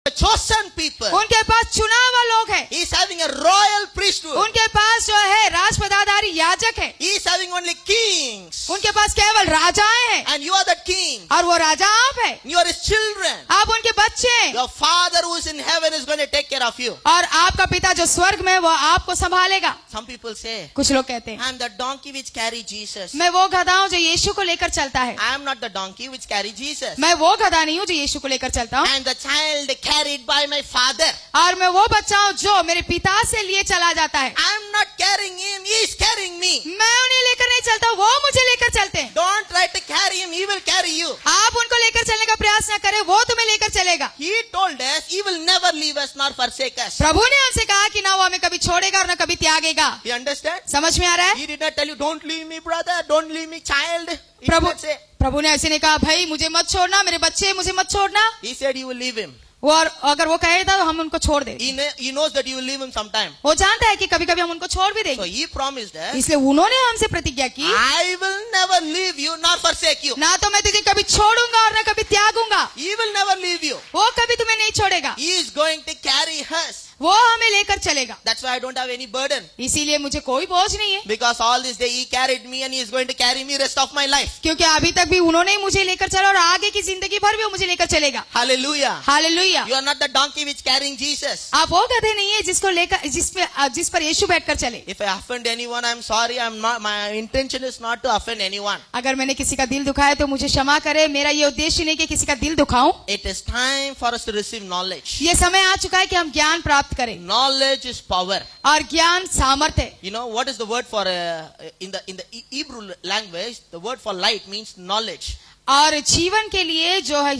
a chosen people. उनके पास चुना हुआ लोग है। He is having a royal priesthood. उनके पास जो है राजपदाधारी याजक है। He is having only kings. उनके पास केवल राजाएं हैं। And you are the king. और वो राजा आप है। You are his children. आप उनके बच्चे हैं। Your father who is in heaven is going to take care of you. और आपका पिता जो स्वर्ग में है वो आपको संभालेगा। Some people say, कुछ लोग कहते हैं I am the donkey which carry Jesus. मैं वो गधा हूँ जो यीशु को लेकर चलता है। I am not the donkey which carry Jesus. मैं वो गधा नहीं हूँ जो यीशु को लेकर चलता हूँ। I am the child carried by my father. और मैं वो बच्चा हूँ जो मेरे पिता से लिए चला जाता है। I am not carrying him. He is carrying me. मैं उन्हें लेकर नहीं चलता, वो मुझे लेकर चलते हैं। Don't try to carry him. He will carry you. आप उनको लेकर चलने का प्रयास न करें, वो तुम्हें लेकर चलेगा। He told us he will never leave us nor forsake us. प्रभु ने हमसे कहा कि ना वो हमें कभी छोड़ेगा और न कभी त्यागेगा। You understand? समझ में आ रहा है? He did not tell you, don't leave me, brother. Don't leave me, child. He did not say. प्रभु ने ऐसे नहीं कहा, भाई मुझे मत छोड़ना, मेरे बच्चे मुझे मत छोड़ना। He said he will leave him. वो और अगर वो कहेगा तो हम उनको छोड़ दें। He knows that you will leave him sometime. वो जानता है कि कभी कभी हम उनको छोड़ भी So देंगे। he promised us, इसलिए उन्होंने हमसे प्रतिज्ञा की, I will never leave you nor forsake you. ना तो मैं तुझे कभी छोड़ूंगा और न कभी त्यागूंगा। He will never leave you. वो कभी तुम्हें नहीं छोड़ेगा। He is going to carry us. वो हमें लेकर चलेगा। That's why I don't have any burden. इसीलिए मुझे कोई बोझ नहीं है। Because all this day he carried me and he is going to carry me rest of my life. क्योंकि अभी तक भी उन्होंने ही मुझे लेकर चला और आगे की जिंदगी भर भी वो मुझे लेकर चलेगा। Hallelujah. Hallelujah. You are not the donkey which carrying Jesus. आप वो गधे नहीं है जिसको लेकर जिस पर यीशु बैठकर चले। If I offend anyone, I'm sorry. My intention is not to offend anyone. अगर मैंने किसी का दिल दुखाया तो मुझे क्षमा करे, मेरा ये उद्देश्य नहीं कि किसी का दिल दुखाऊं। It is time for us to receive knowledge. ये समय आ चुका है कि हम ज्ञान प्राप्त करें। Knowledge is power. और ज्ञान सामर्थ्य है। You know what is the word for in the Hebrew language? The word for light means knowledge. और जीवन के लिए जो है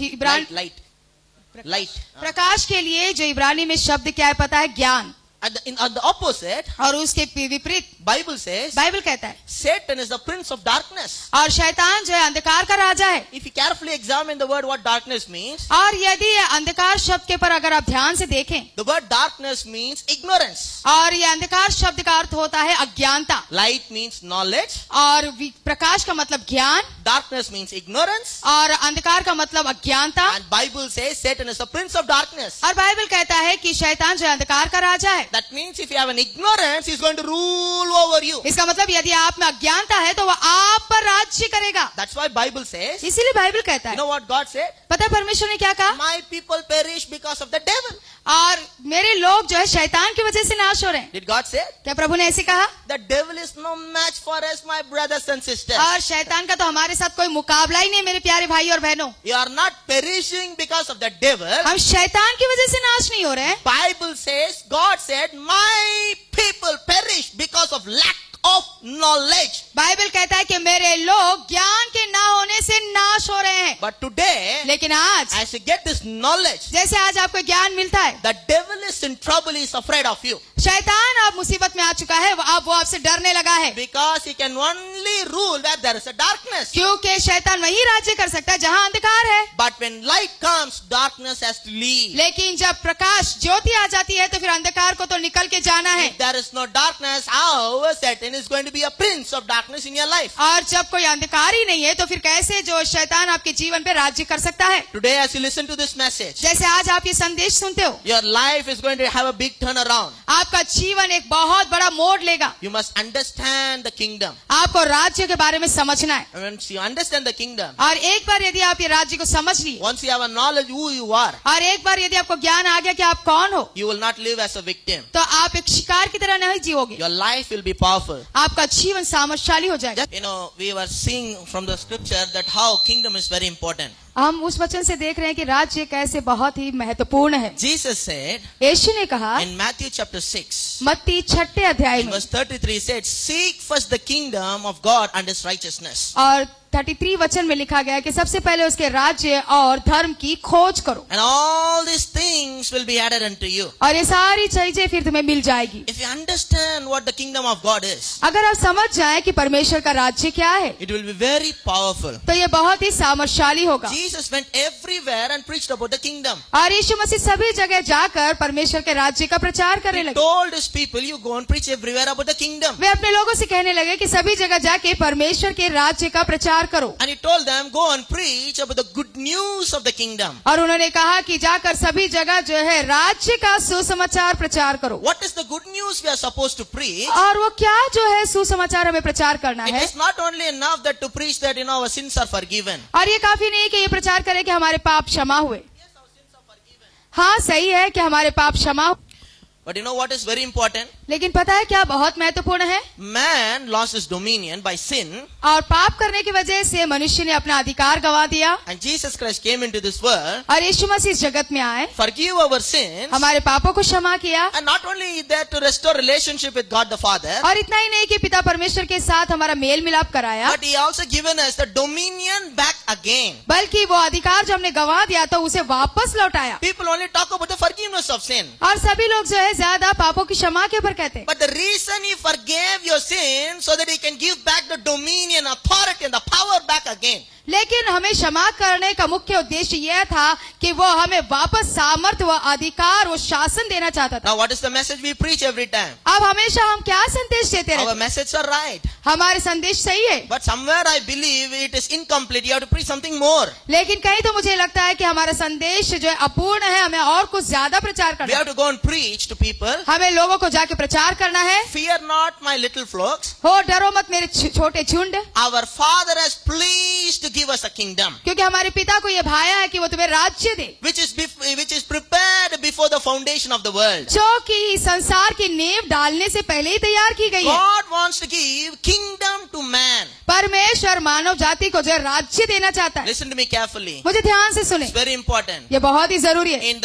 Light. प्रकाश के लिए जो इब्रानी में शब्द क्या है पता है? ज्ञान। On the opposite, और उसके विपरीत Bible says, बाइबल कहता है Satan is the prince of darkness. और शैतान जो है अंधकार का राजा है। If you carefully examine the word what darkness means, और यदि अंधकार शब्द के पर अगर आप ध्यान से देखें, the word darkness means ignorance. और ये अंधकार शब्द का अर्थ होता है अज्ञानता। Light means knowledge. और प्रकाश का मतलब ज्ञान। Darkness means ignorance. और अंधकार का मतलब अज्ञानता। And Bible says Satan is the prince of darkness. और बाइबल कहता है कि शैतान जो है अंधकार का राजा है। That means if you have an ignorance, he's going to rule over you. इसका मतलब यदि आप में अज्ञानता है तो वह आप पर राज्य करेगा। That's why Bible says, इसीलिए बाइबल कहता you है, know what God said? पता है परमेश्वर ने क्या कहा? My people perish because of the devil. और मेरे लोग जो है शैतान की वजह से नाश हो रहे हैं। Did God say? क्या प्रभु ने ऐसे कहा? The devil is no match for us, my brothers and sisters. और शैतान का तो हमारे साथ कोई मुकाबला ही नहीं मेरे प्यारे भाई और बहनों। You are not perishing because of the devil. हम शैतान की वजह से नाश नहीं हो रहे हैं। Bible says, God said, my people perish because of lack of knowledge. Bible कहता है कि मेरे लोग ज्ञान के ना होने से नाश हो रहे हैं। But today, लेकिन आज as you get this knowledge, जैसे आज आपको ज्ञान मिलता है, the devil is in trouble, he is afraid of you. शैतान आप मुसीबत में आ चुका है, अब वो आपसे डरने लगा है। Because he can only rule where there is a darkness. क्योंकि शैतान वही राज्य कर सकता है जहाँ अंधकार है। But when light comes, darkness has to leave. लेकिन जब प्रकाश ज्योति आ जाती है तो फिर अंधकार को तो निकल के जाना है। If there is no darkness, how Satan is going to be a prince of darkness in your life? और जब कोई अंधकार ही नहीं है तो फिर कैसे जो शैतान आपके जीवन पे राज्य कर सकता है? Today, as you listen to this message, जैसे आज आप ये संदेश सुनते हो, your life is going to have a big turnaround. आपका जीवन एक बहुत बड़ा मोड़ लेगा। You must understand the kingdom. आपको राज्य के बारे में समझना है। And once you understand the kingdom, और एक बार यदि आप ये राज्य को समझ लिए, once you have a knowledge who you are, और एक बार यदि आपको ज्ञान आ गया कि आप कौन हो, you will not live as a victim. तो आप एक शिकार की तरह नहीं जियोगे। Your life will be powerful. आपका जीवन सामर्थ्यशाली हो जाएगा। You know, we were seeing from the scripture that how kingdom is very important. हम उस वचन से देख रहे हैं कि राज्य कैसे बहुत ही महत्वपूर्ण है। Jesus said यीशु ने कहा in Matthew chapter 6, मत्ती 6 अध्याय in में, verse 33 said, seek first the kingdom of God and his righteousness. और 33 वचन में लिखा गया है कि सबसे पहले उसके राज्य और धर्म की खोज करो, And all these things things will be added unto you. और ये सारी चीजें फिर तुम्हें मिल जाएगी। If you understand what the kingdom of God is, अगर आप समझ जाएं कि परमेश्वर का राज्य क्या है, it will be very powerful. तो ये बहुत ही सामर्थशाली होगा। Jesus went everywhere and preached about the kingdom. और यीशु मसीह सभी जगह जाकर परमेश्वर के राज्य का प्रचार करने He लगे। told his people, you go and preach everywhere about the kingdom. वे अपने लोगों से कहने लगे कि सभी जगह जाके परमेश्वर के राज्य का प्रचार करो। And he told them, go and preach about the good news of the kingdom. और उन्होंने कहा कि जाकर सभी जगह जो है राज्य का सुसमाचार प्रचार करो। What is the good news we are supposed to preach? और वो क्या जो है सुसमाचार हमें प्रचार करना It है। is not only enough that to preach that our sins are forgiven. और ये काफी नहीं कि ये प्रचार करें कि हमारे पाप क्षमा हुए। हाँ सही है कि हमारे पाप क्षमा हुए, But you know what is very important? लेकिन पता है क्या बहुत महत्वपूर्ण है? Man lost his dominion by sin, और पाप करने की वजह से मनुष्य ने अपना अधिकार गंवा दिया। and Jesus Christ came into this world, और यीशु मसीह इस जगत में आए, forgive our sins, हमारे पापों को क्षमा किया। and not only that to restore relationship with God the Father, और इतना ही नहीं कि पिता परमेश्वर के साथ हमारा मेल मिलाप कराया, but He also given us the dominion back again. बल्कि वो अधिकार जो हमने गंवा दिया तो उसे वापस लौटाया। People only talk about the forgiveness of sin. और सभी लोग जो है ज्यादा पापों की क्षमा के ऊपर कहते हैं। But the reason He forgave your sin so that He can give back the dominion, authority and the power back again. लेकिन हमें क्षमा करने का मुख्य उद्देश्य यह था कि वो हमें वापस सामर्थ्य व अधिकार व शासन देना चाहता था। Now what is the message we preach every time? अब हमेशा हम क्या संदेश देते Our रहते हैं? messages are right. हमारे संदेश सही है, But somewhere I believe it is incomplete. You have to preach something more. लेकिन कहीं तो मुझे लगता है कि हमारा संदेश जो है अपूर्ण है, हमें और कुछ ज्यादा प्रचार We करना have है। to go and preach to people. हमें लोगों को जाके प्रचार करना है। Fear not my little flocks. हो डरो मत मेरे छोटे झुंड, Our Father has pleased to give us a kingdom, क्योंकि हमारे पिता को ये भाया है कि वो तुम्हें राज्य दे, which is prepared before the foundation of the world. जो कि संसार की नींव डालने से पहले ही तैयार की गई है। God wants to give kingdom to man. परमेश्वर मानव जाति को जो है राज्य देना चाहता है। Listen to me carefully. मुझे ध्यान से सुने, It's very important. ये बहुत ही जरूरी है। In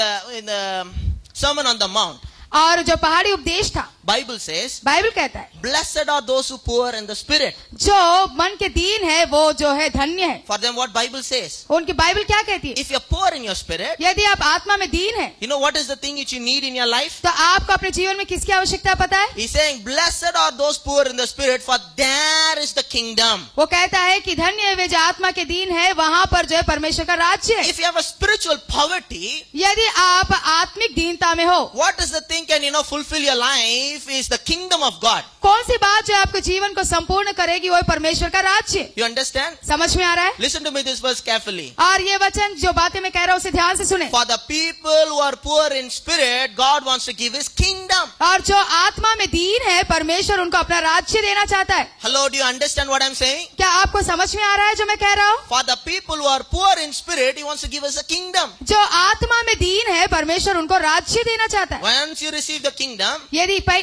the Sermon on the Mount, और जो पहाड़ी उपदेश था, Bible says, बाइबल कहता है blessed are those who poor in the spirit. जो मन के दीन है वो जो है धन्य है। For them what Bible says? उनकी बाइबल क्या कहती है? If you're poor in your spirit, यदि आप आत्मा में दीन है, you know what is the thing which you need in your life? तो आपको अपने जीवन में किसकी आवश्यकता है पता है? He's saying, blessed are those poor in the spirit, for there is the kingdom. वो कहता है कि धन्य है वे जो आत्मा के दीन है, वहाँ पर जो है परमेश्वर का राज्य है। If you have a spiritual poverty, यदि आप आत्मिक दीनता में हो, what is the thing can fulfill your life is the kingdom of God. कौन सी बात जो आपके जीवन को संपूर्ण करेगी वो परमेश्वर का राज्य। You understand? समझ में आ रहा है? Listen to me this verse carefully. और ये वचन जो बातें मैं कह रहा हूँ उसे ध्यान से सुने। For the people who are poor in spirit, God wants to give His kingdom. और जो आत्मा में दीन है, परमेश्वर उनको अपना राज्य देना चाहता है। Hello, do you understand what I'm saying? क्या आपको समझ में आ रहा है जो मैं कह रहा हूँ? For the people who are poor in spirit, He wants to give us a kingdom. जो आत्मा में दीन है, परमेश्वर उनको राज्य देना चाहता है। Once you receive the kingdom,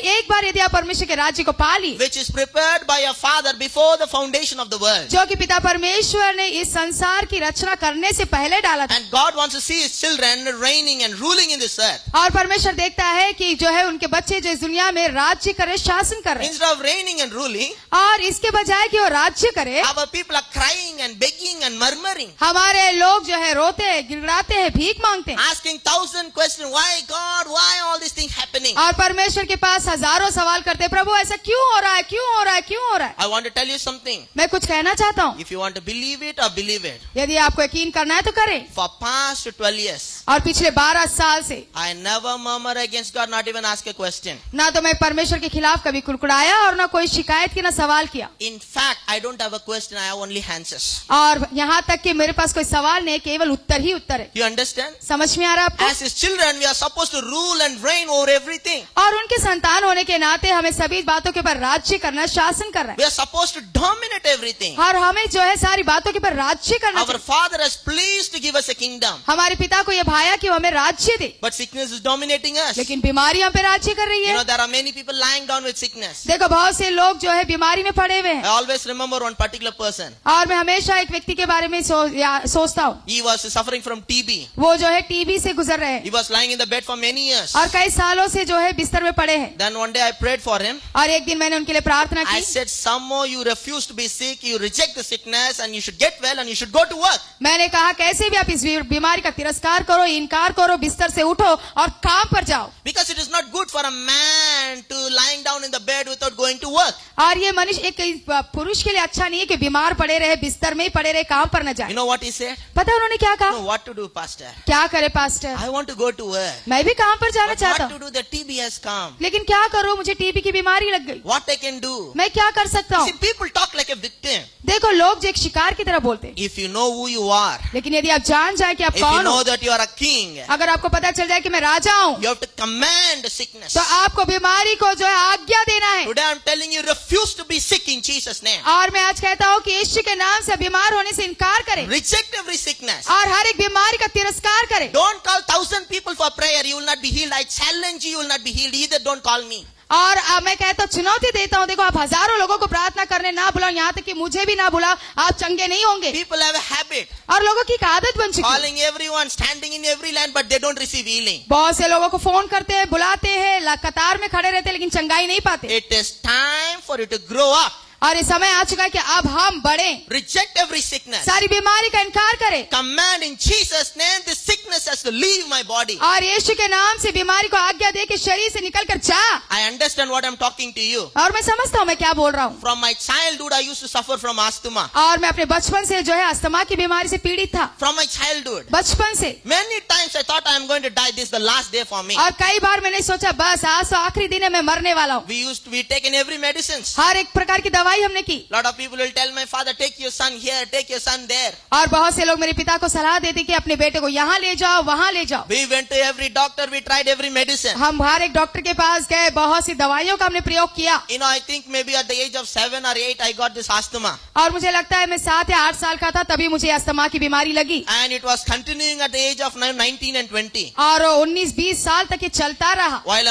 एक बार यदि आप परमेश्वर के राज्य को पा लिए, which is prepared by your Father before the foundation of the world, जो कि पिता परमेश्वर ने इस संसार की रचना करने से पहले डाला था, and God wants to see His children reigning and ruling in this earth. और परमेश्वर देखता है कि जो है उनके बच्चे जो इस दुनिया में राज्य करे, शासन कर रहे हैं, Instead of reigning and ruling, और इसके बजाय कि वो राज्य करे, our people are crying and begging and murmuring, हमारे लोग जो है रोते हैं, गिड़गिड़ाते हैं, भीख मांगते हैं, asking 1,000 questions. Why God? Why all these things happening? और परमेश्वर के पास हजारों सवाल करते हैं, प्रभु ऐसा क्यों हो रहा है, क्यों हो रहा है, क्यों हो रहा है? I want to tell you something. मैं कुछ कहना चाहता हूँ, If you want to believe it or believe it, यदि आपको यकीन करना है तो करें। for past 12 years, और पिछले 12 साल से I never murmur against God, not even ask a question. ना तो मैं परमेश्वर के खिलाफ कभी कुड़कुड़ाया और ना कोई शिकायत की, ना सवाल किया, In fact, I don't have a question, I have only answers. और यहाँ तक कि मेरे पास कोई सवाल नहीं, केवल उत्तर ही उत्तर है। You understand? समझ में आ रहा है आपको? As His children, we are supposed to rule and reign over everything. और उनके संतान होने के नाते हमें सभी बातों के ऊपर राज्य करना, शासन करना We are supposed to dominate everything. है, और हमें जो है सारी बातों के ऊपर राज्य करना Our चाहिए। Father has pleased to give us a kingdom, हमारे पिता को ये भाया कि वो हमें राज्य दे, but sickness is dominating us. लेकिन बीमारी हम पे राज्य कर रही You know, है। there are many people lying down with sickness. देखो बहुत से लोग जो है बीमारी में पड़े हुए I हैं, always remember one particular person. और मैं हमेशा एक व्यक्ति के बारे में सोचता हूँ। He was suffering from TB. वो जो है टीबी से गुजर रहे हैं, He was lying in the bed for many years. और कई सालों से जो है बिस्तर में पड़े हैं। Then one day I prayed for him. और एक दिन मैंने उनके लिए प्रार्थना I की। said, somehow you refuse to be sick, you reject the sickness, and you should get well and you should go to work. मैंने कहा कैसे भी आप इस बीमारी का तिरस्कार करो, इनकार करो, बिस्तर से उठो और काम पर जाओ। Because it is not good for a man to lying down in the bed without going to work. और ये मनुष्य एक पुरुष के लिए अच्छा नहीं है कि बीमार पड़े रहे, बिस्तर में ही पड़े रहे, काम पर न You जाए। know what he said? पता उन्होंने क्या कहा? No, what to do, pastor? क्या करे pastor, I want to go to work. मैं भी काम पर जाना But चाहता what हूँ, to do? The TB has come. लेकिन क्या करूँ, मुझे टीबी की बीमारी लग गई, What I can do? मैं क्या कर सकता हूँ? See, people talk like a victim. देखो लोग जो एक शिकार की तरह बोलते हैं, If you know who you are, लेकिन यदि आप जान जाए कि आप if you कौन know हो, that you are a king, अगर आपको पता चल जाए कि मैं राजा हूँ, you have to command sickness. तो आपको बीमारी को जो है आज्ञा देना है। Today I'm telling you, refuse to be sick in Jesus' name. और मैं आज कहता हूँ कि यीशु के नाम से बीमार होने से इनकार करें Reject every sickness. और हर एक बीमारी का तिरस्कार करें। Don't call 1,000 people for prayer. You will not be healed. I challenge you, you will not be healed either. Don't call me. और मैं कहता हूँ, चुनौती देता हूँ, देखो आप हजारों लोगों को प्रार्थना करने ना बुलाओ, यहाँ तक कि मुझे भी ना बुलाओ, आप चंगे नहीं होंगे। People have a habit और लोगों की एक आदत बन चुकी है, calling everyone, standing in every line, but they don't receive healing. बहुत से लोगों को फोन करते हैं, बुलाते हैं, कतार में खड़े रहते हैं, लेकिन चंगाई नहीं पाते। It is time for you to grow up. और ये समय आ चुका है कि अब हम बढ़ें, Reject every sickness. सारी बीमारी का इनकार करें Command in Jesus' name, this sickness has to leave my body. और यीशु के नाम से बीमारी को आज्ञा दे कि शरीर से निकल कर जा। I understand what I'm talking to you. और मैं समझता हूँ मैं क्या बोल रहा हूँ। From my childhood, I used to suffer from asthma. और मैं अपने बचपन से जो है अस्थमा की बीमारी से पीड़ित था, From my childhood. बचपन से। Many times I thought I am going to die. This is the last day for me. और कई बार मैंने सोचा बस आज तो आखिरी दिन है, मैं मरने वाला हूँ। We taken every medicines. हर एक प्रकार की दवाई हमने की। Lot of people will tell my father, take your son here, take your son there. और बहुत से लोग मेरे पिता को सलाह देते कि अपने बेटे को यहाँ ले जाओ, वहाँ ले जाओ। We went to every doctor, we tried every medicine. हम हर एक डॉक्टर के पास गए, बहुत सी दवाइयों का हमने प्रयोग किया। You know, I think maybe at the age of 7 or 8, I got this asthma. और मुझे लगता है मैं 7 या 8 साल का था तभी मुझे अस्थमा की बीमारी लगी। And it was continuing at the age of 19 and 20. और 19-20 साल तक ये चलता रहा। While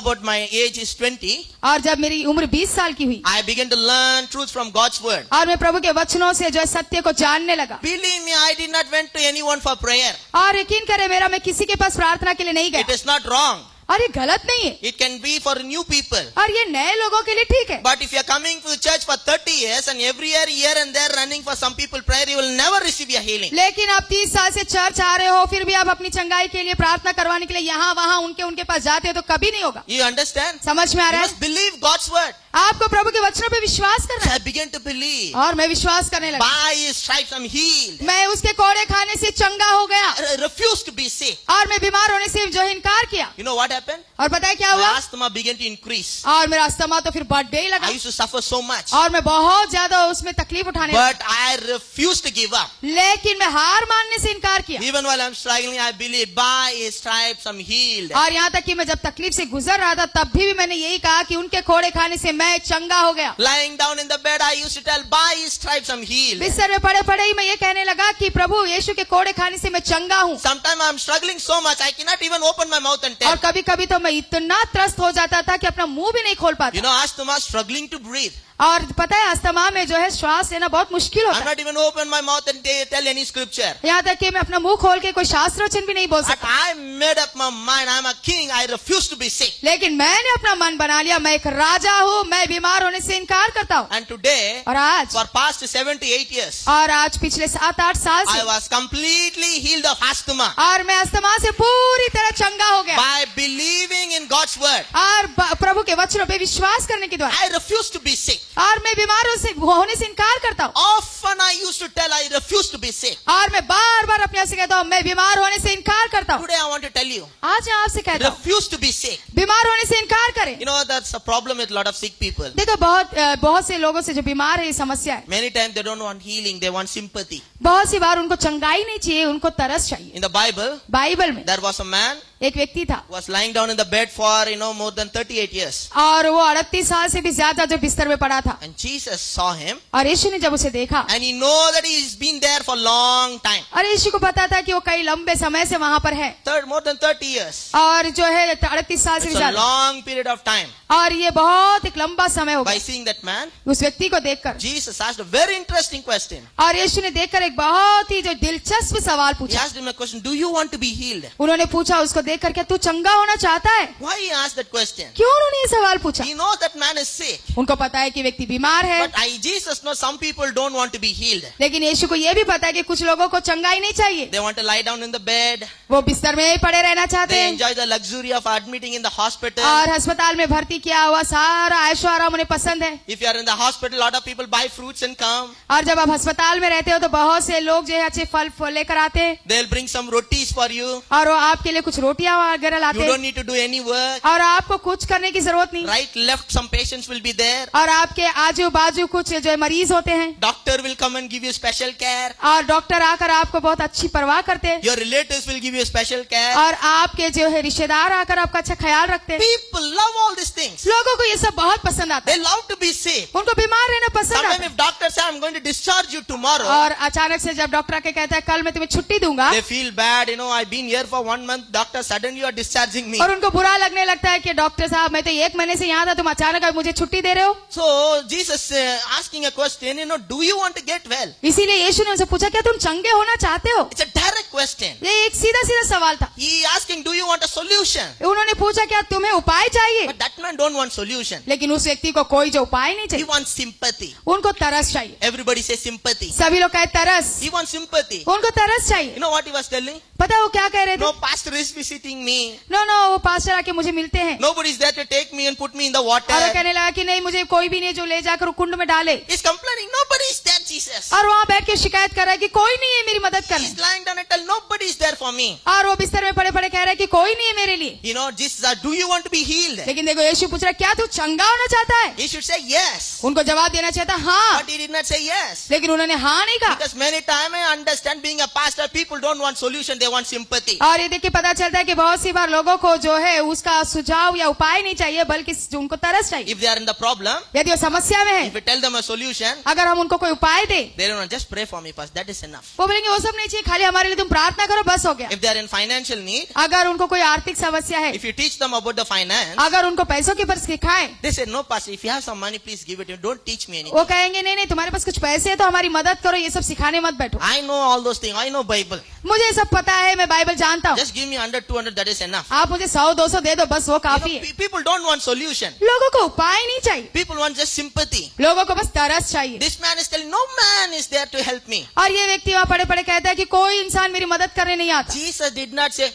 about my age is 20, और जब मेरी उम्र 20 साल की हुई I began to learn truth from God's word. और मैं प्रभु के वचनों से जो है सत्य को जानने लगा। Believe me, I did not went to anyone for prayer. और यकीन करें मेरा मैं किसी के पास प्रार्थना के लिए नहीं It गया। is not wrong. और ये गलत नहीं है, It can be for new people. और ये नए लोगों के लिए ठीक है। But if you are coming to the church for 30 years and every year, here and there running for some people prayer, you will never receive your healing. लेकिन आप 30 साल से चर्च आ रहे हो, फिर भी आप अपनी चंगाई के लिए प्रार्थना करवाने के लिए यहाँ वहाँ उनके पास जाते हो तो कभी नहीं होगा। You understand? समझ में आ You रहा है? must believe God's word. आपको प्रभु के वचनों पे विश्वास करना So है। I began to believe. और मैं विश्वास करने लगा, By His stripes I'm healed. मैं उसके कोड़े खाने से चंगा हो गया I refused to be sick. और मैं बीमार होने से जो है इनकार किया। You know what happened? और पता है क्या My हुआ? asthma began to increase. और मेरा अस्थमा तो फिर बढ़ने ही लगा I used to suffer so much. और मैं बहुत ज्यादा उसमें तकलीफ उठाने लगा, But I refused to give up. लेकिन मैं हार मानने से इनकार किया। Even while I'm struggling, I believe by His stripes I'm healed. और यहाँ तक कि मैं जब तकलीफ से गुजर रहा था तब भी मैंने यही कहा कि उनके कोड़े खाने से मैं चंगा हो गया। Lying down in the bed, I used to tell, by His stripes I'm healed. बिस्तर में पड़े पड़े ही मैं ये कहने लगा कि प्रभु यीशु के कोड़े खाने से मैं चंगा हूँ। Sometimes I'm struggling so much, I cannot even open my mouth and और tell. कभी कभी तो मैं इतना त्रस्त हो जाता था कि अपना मुंह भी नहीं खोल You पाता। know, asthma, struggling to breathe. और पता है अस्थमा में जो है श्वास लेना बहुत मुश्किल I'm होता है। not even open my mouth and tell any scripture. यहाँ तक कि मैं अपना मुंह खोल के कोई शास्त्र वचन भी नहीं बोल But सकता। I made up my mind, I'm a king, I refuse to be sick. लेकिन मैंने अपना मन बना लिया, मैं एक राजा हूँ, मैं बीमार होने से इनकार करता हूँ। And today, और आज for past 7 to 8 years, और आज पिछले 7-8 साल I से was completely healed of asthma और मैं अस्थमा से पूरी तरह चंगा हो गया by believing in God's word. और प्रभु के वचनों पे विश्वास करने के द्वारा। I refuse to be sick. और मैं बीमार होने से इनकार करता हूँ। Often I used to tell I refuse to be sick. और मैं बार बार अपने आप से कहता हूँ मैं बीमार होने से इनकार करता हूँ। Today I want to tell you, आज मैं आपसे कहता हूँ refuse to be sick. बीमार होने से इनकार करें। You know, that's a problem with a lot of sick people. देखो बहुत से लोगों से जो बीमार है ये समस्या है। Many times they don't want healing, they want sympathy. बहुत सी बार उनको चंगाई नहीं चाहिए, उनको तरस चाहिए। In the Bible, बाइबल में there was a man एक व्यक्ति था who was lying down in the bed for, more than 38 years. और वो 38 साल से भी ज्यादा जो बिस्तर में पड़ा था And Jesus saw him और यीशु ने जब उसे देखा and he know that he's been there for long time. और यीशु को पता था कि वो कई लंबे समय से वहां पर है More than 30 years. और जो है 38 साल से भी It's a ज्यादा long period of time. और ये बहुत एक लंबा समय हो By गया। seeing that man, उस व्यक्ति को देखकर Jesus asked a very interesting question. और यीशु ने देखकर एक बहुत ही जो दिलचस्प सवाल He पूछा। asked him a question, do you want to be healed? उन्होंने पूछा उसको देखकर क्या तू चंगा होना चाहता है? Why he asked that question? क्यों उन्होंने ये सवाल पूछा? He knows that man is sick. उनको पता है कि व्यक्ति बीमार है, But Jesus knows some people don't want to be healed. लेकिन यीशु को ये भी पता है कि कुछ लोगों को चंगाई नहीं चाहिए, They want to lie down in the bed. वो बिस्तर में ही पड़े रहना चाहते They हैं enjoy the luxury of admitting in the hospital. और अस्पताल में भर्ती किया हुआ सारा ऐशो आराम उन्हें पसंद है। If you are in the hospital, lot of people buy fruits and come. और जब आप अस्पताल में रहते हो तो बहुत से लोग जो है अच्छे फल लेकर आते हैं They'll bring some rotis for you. और वो आपके लिए कुछ रोटियां वगैरह You लाते don't हैं need to do any work. और आपको कुछ करने की जरूरत नहीं, Right, left, some patients will be there. और आपके आजू बाजू कुछ जो है मरीज होते हैं Doctor will come and give you special care. और डॉक्टर आकर आपको बहुत अच्छी परवाह करते हैं Your relatives will give you special care. और आपके जो है रिश्तेदार आकर आपका अच्छा ख्याल रखते हैं। People love all these things. लोगों को ये सब बहुत पसंद आता They है, love to be sick. उनको बीमार रहना पसंद आता Sometimes है। if doctor say I'm going to discharge you tomorrow, और अचानक से जब डॉक्टर आके कहता है कल मैं तुम्हें छुट्टी दूंगा they feel bad. You know, I've been here for 1 month. Doctor, suddenly you are discharging me. और उनको बुरा लगने लगता है कि डॉक्टर साहब मैं तो 1 महीने से यहाँ था, तुम अचानक अब मुझे छुट्टी दे रहे हो। So Jesus asking a question. You know, do you want to get well? इसीलिए यीशु ने उनसे पूछा क्या तुम चंगे होना चाहते हो? It's a direct question. ये एक सीधा सीधा सवाल था। He asking, do you want a solution? उन्होंने पूछा क्या तुम्हें उपाय चाहिए? But that man don't want solution. लेकिन उस व्यक्ति को कोई जो उपाय नहीं He चाहिए, wants sympathy. उनको तरस चाहिए। Everybody say sympathy. सभी लोग कहे तरस, He wants sympathy. उनको तरस चाहिए। You know what he was telling? पता है वो क्या कह रहे थे? No, pastor is visiting me. No no, वो पास्टर आके मुझे मिलते हैं Nobody is there to take me and put me in the water. और वो कहने लगा कि नहीं मुझे कोई भी नहीं जो ले जाकर वो कुंड में डाले, He's complaining. Nobody is there, Jesus. और वहाँ बैठ के शिकायत कर रहा है कि कोई नहीं है मेरी मदद करने, He's lying down and tell nobody is there for me. और वो बिस्तर में पड़े पड़े कह रहा है कि कोई नहीं है मेरे लिए। You know, Jesus, do you want to be healed? लेकिन देखो यीशु पूछ रहा है क्या तू चंगा होना चाहता है? He should say yes. उनको जवाब देना चाहिए था हाँ, But he did not say yes. लेकिन उन्होंने हाँ नहीं कहा। Because many times I understand being a pastor, people don't want solution, they want sympathy. और ये देखिए पता चलता है कि बहुत सी बार लोगों को जो है उसका सुझाव या उपाय नहीं चाहिए बल्कि उनको तरस चाहिए। If they are in the problem, यदि वो समस्या में if है, we tell them a solution, अगर हम उनको कोई उपाय दे, they don't want, just pray for me first, that is enough. वो बोलेंगे वो सब नहीं चाहिए, खाली हमारे लिए तुम प्रार्थना करो बस हो गया। If they are in financial need, अगर उनको कोई आर्थिक समस्या है, if you teach them about the finance, अगर उनको पैसों के पर सिखाएं, they say, no pastor, if you have some money, please give it to me, don't teach me anything. वो कहेंगे नहीं नहीं तुम्हारे पास कुछ पैसे है तो हमारी मदद करो, ये सब सिखाने मत बैठो। I know all those things, I know Bible. मुझे सब पता है, मैं बाइबल जानता हूँ, Just give me 100, 200, that is enough. आप मुझे 100-200 दे दो बस वो You काफी know, है। people don't want solution. लोगों को उपाय नहीं चाहिए, People want just sympathy. लोगों को बस तरस चाहिए। This man is telling, no man is there to help me. और ये व्यक्ति वहाँ पड़े पड़े कहता है कि कोई इंसान मेरी मदद करने नहीं आता, Jesus did not say,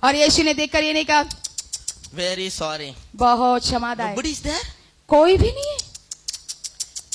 और यीशु ने देखकर ये नहीं कहा very sorry. बहुत क्षमादायक, Nobody is there. कोई भी नहीं है,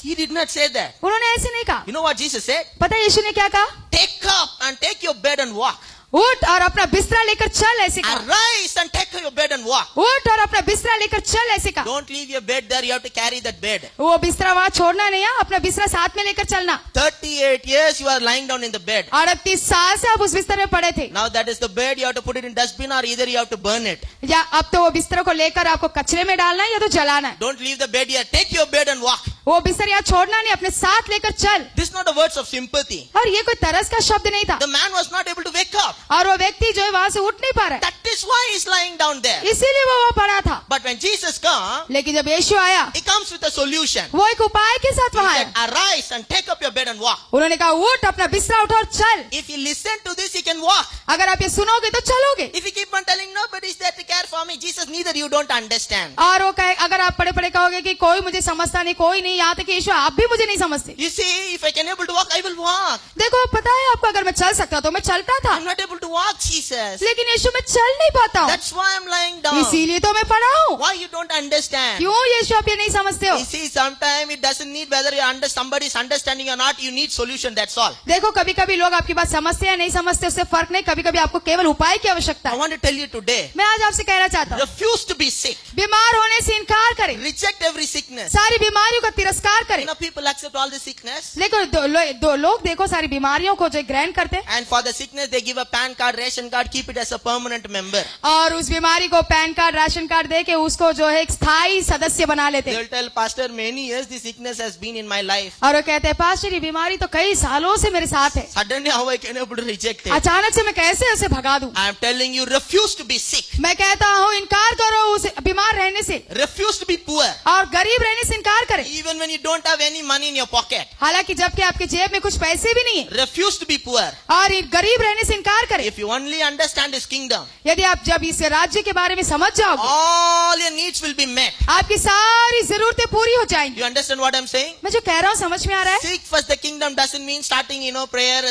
He did not say that. उन्होंने ऐसे नहीं कहा। You know what Jesus said? पता है यीशु ने क्या कहा? Take up and take your bed and walk. उठ और अपना बिस्तरा लेकर चल, ऐसे कहा। Arise and take your bed and walk. उठ और अपना बिस्तरा लेकर चल, ऐसे कहा। Don't leave your bed there. You have to carry that bed. वो बिस्तरा वहाँ छोड़ना नहीं है, अपना बिस्तरा साथ में लेकर चलना। 38 years you are lying down in the bed. 38 साल से आप उस बिस्तर में पड़े थे, Now that is the bed. You have to put it in dustbin or either you have to burn it. या अब तो वो बिस्तर को लेकर आपको कचरे में डालना है या तो जलाना है। Don't leave the bed here. Take your bed and walk. वो बिस्तर यहाँ छोड़ना नहीं, अपने साथ लेकर चल। This is not the words of sympathy. और ये कोई तरस का शब्द नहीं था, The man was not able to wake up. और वो व्यक्ति जो है वहाँ से उठ नहीं पा रहा है, That is why he's lying down there. इसीलिए वो वहाँ पड़ा था। But when Jesus comes, लेकिन जब यीशु आया, he comes with a solution. वो एक उपाय के साथ He वहाँ said, आया। arise and take up your bed and walk. उन्होंने कहा उठ, अपना बिस्तरा उठा और चल। If you listen to this, you can walk. अगर आप ये सुनोगे तो चलोगे। If you keep on telling nobody is there to care for me, Jesus, neither you don't understand. और वो कहे अगर आप पड़े पड़े कहोगे कि कोई मुझे समझता नहीं, कोई नहीं, यहाँ तक कि यीशु आप भी मुझे नहीं समझते। You see, if I can able to walk, I will walk. देखो पता है आपको, अगर मैं चल सकता तो मैं चलता था, I'm not able to walk, Jesus. लेकिन यीशु मैं चल नहीं पाता हूँ, That's why I'm lying down. इसीलिए तो मैं पड़ा हूँ। Why you don't understand? क्यों यीशु आप ये नहीं समझते हो? You see, sometimes it doesn't need whether somebody is understanding or not. You need solution. That's all. देखो कभी कभी लोग आपकी बात समझते हैं नहीं समझते, उससे फर्क नहीं, कभी कभी आपको केवल उपाय की आवश्यकता I है। want to tell you today. मैं आज आपसे कहना चाहता हूँ, Refuse to be sick. बीमार होने से इनकार करें, Reject every sickness. सारी बीमारियों का तिरस्कार You करें। know, people accept all the sickness. लेकिन दो लोग देखो सारी बीमारियों को जो ग्रहण करते हैं, And for the sickness, they give a PAN card, ration card, keep it as a permanent member. और उस बीमारी को पैन कार्ड राशन कार्ड दे के उसको जो है एक स्थायी सदस्य बना लेते They हैं। will tell, Pastor, many years this sickness has been in my life. और वो कहते हैं पास्टर ये बीमारी तो कई सालों से मेरे साथ है, Suddenly, how I can able to reject it? अचानक से मैं कैसे उसे भगा दूं? I am telling you, refuse to be sick. मैं कहता हूँ इनकार करो उसे बीमार रहने से, Refuse to be poor. और गरीब रहने से इनकार करें, even when you don't have any money in your pocket. हालांकि जबकि आपके जेब में कुछ पैसे भी नहीं है, Refuse to be poor. और गरीब रहने से इनकार करें। If you only understand His kingdom, यदि आप जब इस राज्य के बारे में समझ जाओगे, all your needs will be met. आपकी सारी जरूरतें पूरी हो जाएंगी। You understand what I'm saying? मैं जो कह रहा हूँ समझ में आ रहा है? Seek first the kingdom doesn't mean starting, prayer,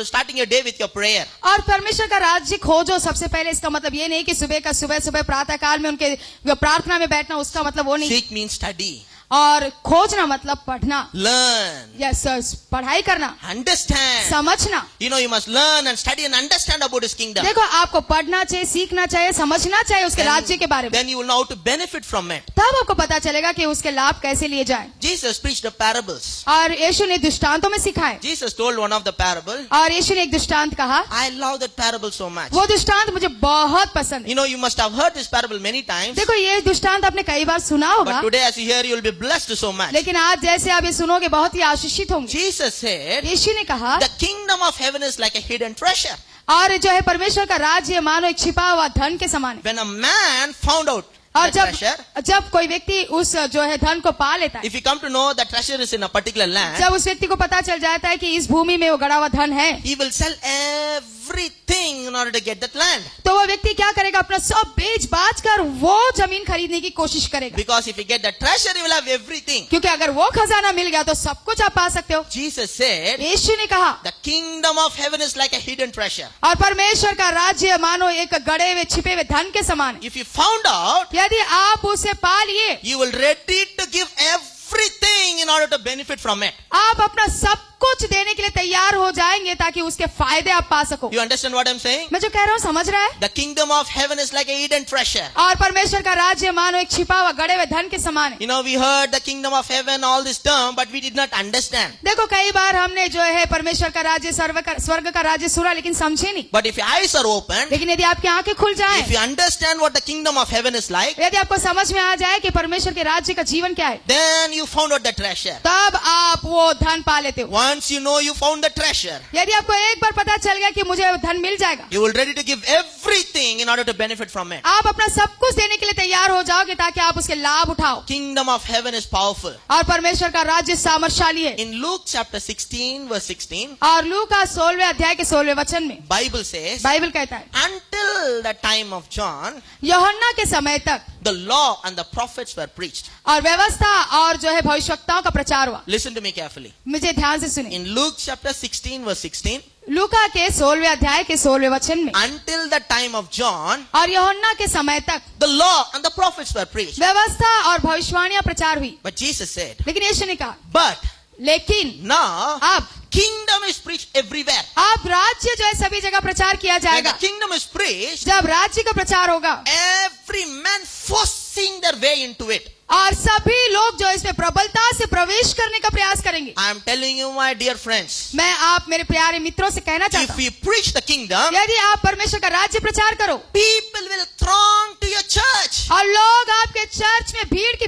starting your day with your prayer. और परमेश्वर का राज्य खोजो सबसे पहले, इसका मतलब ये नहीं कि सुबह प्रातः काल में उनके प्रार्थना में बैठना, उसका मतलब वो नहीं। Seek means study. और खोजना मतलब पढ़ना, Learn. यस, पढ़ाई करना, Understand. समझना। You must learn and study and understand about His kingdom. देखो, आपको पढ़ना चाहिए, सीखना चाहिए, समझना चाहिए उसके राज्य के बारे में। Then you will know how to benefit from it. तब आपको पता चलेगा कि उसके लाभ कैसे लिए जाएं। Jesus preached the parables. और यीशु ने दृष्टांतों में सिखाए, Jesus told one of the parable. और यीशु ने एक दृष्टांत कहा। I love that parable so much. वो दृष्टांत मुझे बहुत पसंद है। You must have heard this parable many times. देखो, ये दृष्टांत आपने कई बार सुना होगा, But today as you hear, you will be blessed so much. लेकिन आज जैसे आप ये सुनोगे बहुत ही आशीषित होंगे। Jesus said, यीशु ने कहा, the kingdom of heaven is like a hidden treasure. और जो है परमेश्वर का राज्य मानो एक छिपा हुआ धन के समान है। When a man found out और the treasure, जब कोई व्यक्ति उस जो है धन को पा लेता है, if you come to know that treasure is in a particular land, जब उस व्यक्ति को पता चल जाता है कि इस भूमि में वो गड़ा हुआ धन है, he will sell everything in order to get that land. तो वो व्यक्ति क्या करेगा? अपना सब बेच बाच कर वो जमीन खरीदने की कोशिश करेगा। Because if you get the treasure, you will have everything. क्योंकि अगर वो खजाना मिल गया तो सब कुछ आप पा सकते हो। Jesus said, यीशु ने कहा, the kingdom of heaven is like a hidden treasure. और परमेश्वर का राज्य मानो एक गड़े हुए छिपे हुए धन के समान है। If you found out, यदि आप उसे पा लिए, you will ready to give everything in order to benefit from it. आप अपना सब कुछ देने के लिए तैयार हो जाएंगे ताकि उसके फायदे आप पा सको। You understand what I'm saying? मैं जो कह रहा हूँ समझ रहा है? The kingdom of heaven is like a hidden treasure. और परमेश्वर का राज्य मानो एक छिपा हुआ गड़े हुए धन के समान है। We heard the kingdom of heaven, all this term, but we did not understand. देखो, कई बार हमने जो है परमेश्वर का राज्य, स्वर्ग का राज्य सुना, लेकिन समझे नहीं। But if your eyes are open, लेकिन यदि आपकी आंखें खुल जाएं, if you understand what the kingdom of heaven is like, यदि आपको समझ में आ जाए कि परमेश्वर के राज्य का जीवन क्या है, then you found out the treasure. तब आप वो धन पा लेते हो। Once you know you found the treasure, यदि आपको एक बार पता चल गया कि मुझे धन मिल जाएगा, you will ready to give everything in order to benefit from it. आप अपना सब कुछ देने के लिए तैयार हो जाओगे ताकि आप उसके लाभ उठाओ। Kingdom of heaven is powerful. और परमेश्वर का राज्य सामर्थशाली है। In Luke chapter 16 verse 16, और लूका 16वें अध्याय के 16वें वचन में Bible says, बाइबल कहता है, until the time of John, यूहन्ना के समय तक the law and the prophets were preached. और व्यवस्था और जो है भविष्यवक्ताओं का प्रचार हुआ। Listen to me carefully. मुझे ध्यान से सुनिए। In Luke chapter 16 verse 16, लूका के 16वें अध्याय के 16वें वचन में, until the time of John, और यूहन्ना के समय तक the law and the prophets were preached. व्यवस्था और भविष्यवाणियां प्रचार हुई। But Jesus said, लेकिन यीशु ने कहा, but लेकिन now अब kingdom is preached everywhere. आप राज्य जो है सभी जगह प्रचार किया When जाएगा। the kingdom is preached, जब राज्य का प्रचार होगा, every man forcing their way into it. और सभी लोग जो इसमें प्रबलता से प्रवेश करने का प्रयास करेंगे। I am telling you, my dear friends, मैं आप मेरे प्यारे मित्रों से कहना चाहता if हूँ, we preach the kingdom, यदि आप परमेश्वर का राज्य प्रचार करो, people will throng to your church. और लोग आपके चर्च में भीड़ की